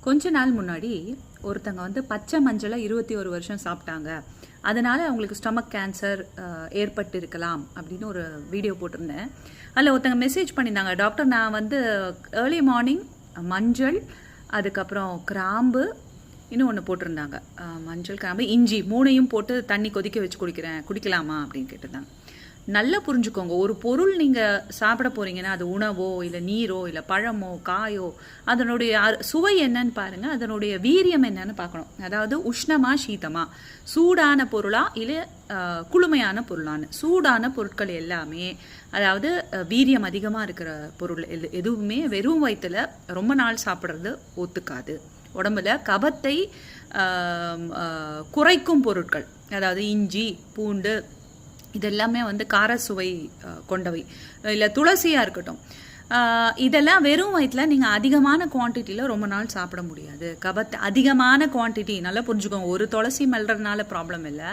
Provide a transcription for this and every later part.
கொஞ்ச நாள் முன்னாடி ஒருத்தங்க வந்து பச்சை மஞ்சளை 21 வருஷம் சாப்பிட்டாங்க, அதனால அவங்களுக்கு ஸ்டமக் கேன்சர் ஏற்பட்டு இருக்கலாம் அப்படின்னு ஒரு வீடியோ போட்டிருந்தேன். அதில் ஒருத்தங்க மெசேஜ் பண்ணியிருந்தாங்க, டாக்டர் நான் வந்து ஏர்லி மார்னிங் மஞ்சள், அதுக்கப்புறம் கிராம்பு, இன்னும் ஒன்று போட்டிருந்தாங்க, மஞ்சள் கிராம்பு இஞ்சி மூணையும் போட்டு தண்ணி கொதிக்க வச்சு குடிக்கலாமா அப்படின்னு கேட்டிருந்தாங்க. நல்லா புரிஞ்சுக்கோங்க, ஒரு பொருள் நீங்கள் சாப்பிட போகிறீங்கன்னா அது உணவோ இல்லை நீரோ இல்லை பழமோ காயோ அதனுடைய சுவை என்னன்னு பாருங்கள், அதனுடைய வீரியம் என்னன்னு பார்க்கணும். அதாவது உஷ்ணமா சீதமா, சூடான பொருளா இல்லை குளுமையான பொருளான. சூடான பொருட்கள் எல்லாமே, அதாவது வீரியம் அதிகமாக இருக்கிற பொருள் எதுவுமே வெறும் வயிற்றில் ரொம்ப நாள் சாப்பிட்றது ஒத்துக்காது. உடம்புல கபத்தை குறைக்கும் பொருட்கள், அதாவது இஞ்சி பூண்டு இதெல்லாமே வந்து கார சுவை கொண்டவை, இல்லை துளசியாக இருக்கட்டும், இதெல்லாம் வெறும் வயிற்றில் நீங்கள் அதிகமான குவான்டிட்டியில் ரொம்ப நாள் சாப்பிட முடியாது. கபத்தை அதிகமான குவான்டிட்டி நல்லா புரிஞ்சுக்கோங்க. ஒரு துளசி மெல்றதுனால ப்ராப்ளம் இல்லை.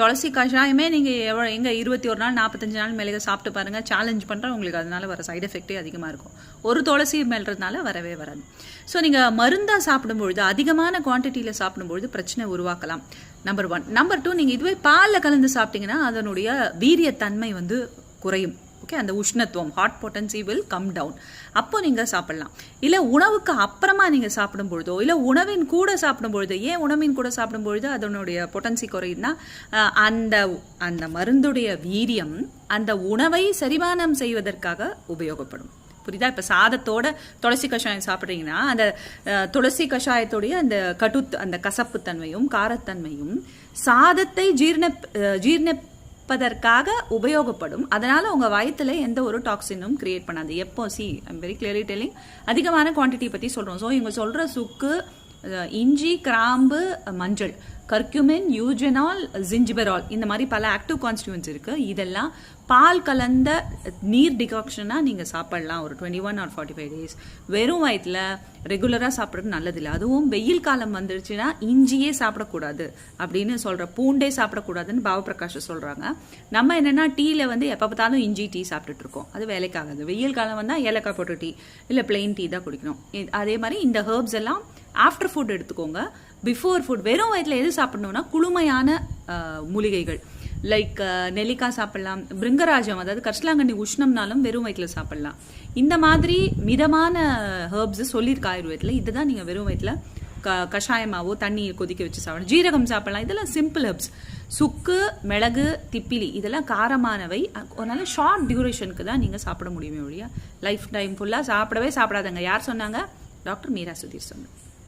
துளசி கஷாயமே நீங்கள் எங்கே 21 நாள் 45 நாள் மேலே சாப்பிட்டு பாருங்கள், சேலஞ்ச் பண்ணுறேன், உங்களுக்கு அதனால வர சைடு எஃபெக்டே அதிகமாக இருக்கும். ஒரு துளசி மெல்றதுனால வரவே வராது. ஸோ நீங்கள் மருந்தாக சாப்பிடும்பொழுது அதிகமான குவான்டிட்டியில் சாப்பிடும்பொழுது பிரச்சனை உருவாக்கலாம். நம்பர் 1. நம்பர் 2, நீங்கள் இதுவே பாலில் கலந்து சாப்பிட்டீங்கன்னா அதனுடைய வீரியத்தன்மை வந்து குறையும். ஓகே, அந்த உஷ்ணத்துவம் hot potency will come down. அப்போ நீங்கள் சாப்பிடலாம். இல்லை உணவுக்கு அப்புறமா நீங்கள் சாப்பிடும்பொழுதோ இல்லை உணவின் கூட சாப்பிடும்பொழுது, ஏன் உணவின் கூட சாப்பிடும்பொழுது அதனுடைய பொட்டன்சி குறையுதுன்னா அந்த அந்த மருந்துடைய வீரியம் அந்த உணவை செரிமானம் செய்வதற்காக உபயோகப்படும். புரியுதா? இப்போ சாதத்தோட துளசி கஷாயம் சாப்பிட்றீங்கன்னா அந்த துளசி கஷாயத்தோடைய அந்த கசப்புத்தன்மையும் காரத்தன்மையும் சாதத்தை ஜீர்ணிப்பதற்காக உபயோகப்படும். அதனால உங்க வயிற்றுல எந்த ஒரு டாக்ஸினும் கிரியேட் பண்ணாது. எப்போ ஐம் வெரி கிளியர்லி டெல்லிங், அதிகமான குவான்டிட்டி பற்றி சொல்கிறோம். ஸோ இவங்க சொல்கிற சுக்கு, இஞ்சி, கிராம்பு, மஞ்சள், கர்க்யூமின், யூஜெனால், ஜிஞ்சிபெரால், இந்த மாதிரி பல ஆக்டிவ் கான்ஸ்டியூன்ஸ் இருக்குது. இதெல்லாம் பால் கலந்த நீர் டிகாக்ஷனாக நீங்கள் சாப்பிடலாம் ஒரு 21 or 45 days. வெறும் வயிற்றில் ரெகுலராக சாப்பிட்றது நல்லதில்லை. அதுவும் வெயில் காலம் வந்துருச்சுன்னா இஞ்சியே சாப்பிடக்கூடாது அப்படின்னு சொல்கிற, பூண்டே சாப்பிடக்கூடாதுன்னு பாவபிரகாஷ் சொல்கிறாங்க. நம்ம என்னென்னா டீயில் வந்து எப்போ பார்த்தாலும் இஞ்சி டீ சாப்பிட்டுட்டு இருக்கோம், அது வேலைக்காகாது. வெயில் காலம் வந்தால் ஏலக்காய் போட்ட டீ இல்லை பிளெயின் டீ தான் குடிக்கணும். அதே மாதிரி இந்த ஹெர்ப்ஸ் எல்லாம் ஆஃப்டர் ஃபுட் எடுத்துக்கோங்க, பிஃபோர் ஃபுட். வெறும் வயிற்றில் எது சாப்பிடணும்னா குளுமையான மூலிகைகள் லைக் நெல்லிக்காய் சாப்பிடலாம், பிருங்கராஜம், அதாவது கரிசலாங்கண்ணி உஷ்ணம்னாலும் வெறும் வயிற்றில் சாப்பிடலாம். இந்த மாதிரி மிதமான ஹெர்ப்ஸ் சொல்லியிருக்க ஆயுர்வேதத்தில். இதுதான் நீங்கள் வெறும் வயிற்றில் கஷாயமாவோ தண்ணி கொதிக்க வச்சு சாப்பிடலாம். ஜீரகம் சாப்பிடலாம், இதெல்லாம் சிம்பிள் ஹெர்ப்ஸ். சுக்கு, மிளகு, திப்பிலி இதெல்லாம் காரமானவை. அதனால ஷார்ட் டியூரேஷனுக்கு தான் நீங்கள் சாப்பிட முடியுமே ஒழிய லைஃப் டைம் ஃபுல்லாக சாப்பிடாதாங்க. யார் சொன்னாங்க? டாக்டர் மீரா சுதீர் சொன்னாங்க.